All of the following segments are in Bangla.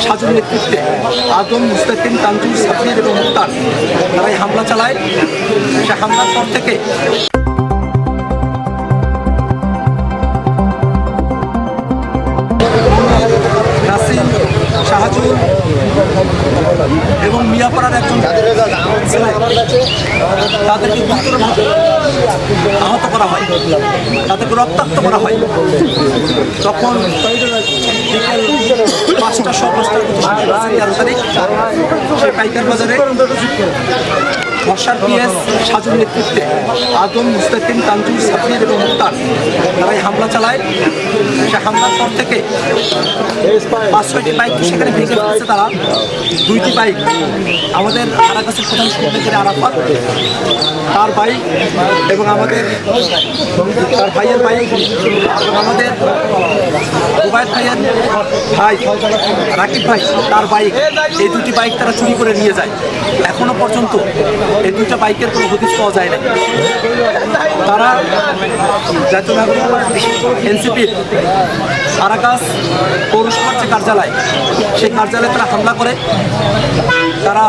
সাজুর নেতৃত্বে আদম, মুস্তাকিম, তানজুল, সাফির এবং মুক্তার তারা এই হামলা চালায়। সে হামলার পর থেকে নাসিম, শাহজুল এবং মিয়াপাড়ার একজন তাদেরকে গুরুতরভাবে আহত করা হয়, তাদেরকে রক্তাক্ত করা হয়। তখন বিকেল 5:15 13 তারিখ সেই পাইকার বাজারে বর্ষার পিএস সাজুর নেতৃত্বে আদম, মুস্তাকিম, তানজুল, সাফির এবং মুক্তার তারা এই হামলা চালায়। সে হামলার পর থেকে 5-6টি বাইক সেখানে ভেঙে ফেলেছে তারা। 2টি বাইক আমাদের হারাগাছের প্রধান শিক্ষকের আরাফাত তার বাইক এবং আমাদের তার ভাইয়ের বাইক এবং আমাদের ওবায়দ ভাইয়ের ভাই রাকিব ভাই তার বাইক, এই 2টি বাইক তারা চুরি করে নিয়ে যায়। এখনো পর্যন্ত এই 2টা বাইকের কোনো হদিস পাওয়া যায় না। তারা জাতীয় নাগরিক পার্টি এনসিপির হারাগাছ পৌরসভার যে কার্যালয়, সেই কার্যালয়ে তারা হামলা করে। তারা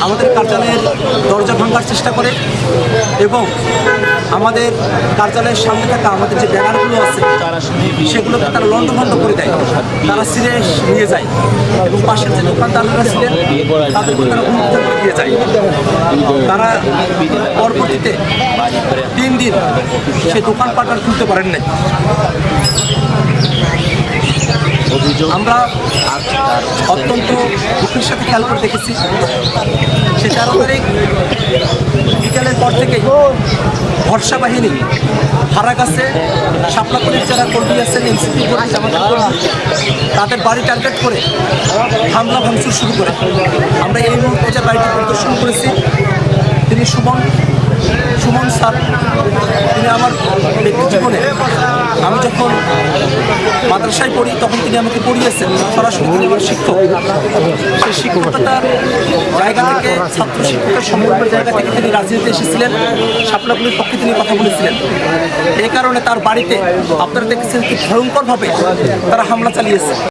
আমাদের কার্যালয়ের দরজা ভাঙার চেষ্টা করে এবং আমাদের কার্যালয়ের সামনে থাকা আমাদের যে ব্যানারগুলো আছে সেগুলোকে তারা লণ্ডভণ্ড করে দেয়, তারা ছিঁড়ে নিয়ে যায় এবং পাশের যে দোকানদাররা ছিলেন তাদেরকে তারা উন্মুক্ত করে দিয়ে যায়। তারা পরবর্তীতে 3 দিন সে দোকানপাট আর খুলতে পারেন নাই। আমরা অত্যন্ত দুঃখের সাথে খেয়াল করে দেখেছি সে 13 তারিখ বিকেলের পর থেকেই ভরসা বাহিনী হারাগাছে শাপলাপুরের যারা কর্মী আছেন এনসিপি তাদের বাড়ি টার্গেট করে হামলা ভাঙচুর শুরু করে। আমরা এই মুহূর্তে যে বাড়িটি পরিদর্শন করেছি তিনি সুমন স্যার, তিনি আমার ব্যক্তি জীবনে আমি যখন মাদ্রাসায় পড়ি তখন তিনি আমাকে পড়িয়েছেন, সরাসরি তিনি আমার শিক্ষক। সেই শিক্ষকতার জায়গা থেকে ছাত্র শিক্ষকের সম্পর্কের জায়গা থেকে তিনি রাজনীতিতে এসেছিলেন, শাপলাপুরের পক্ষে তিনি কথা বলেছিলেন। এই কারণে তার বাড়িতে আপনারা দেখেছেন কি ভয়ঙ্করভাবে তারা হামলা চালিয়েছে।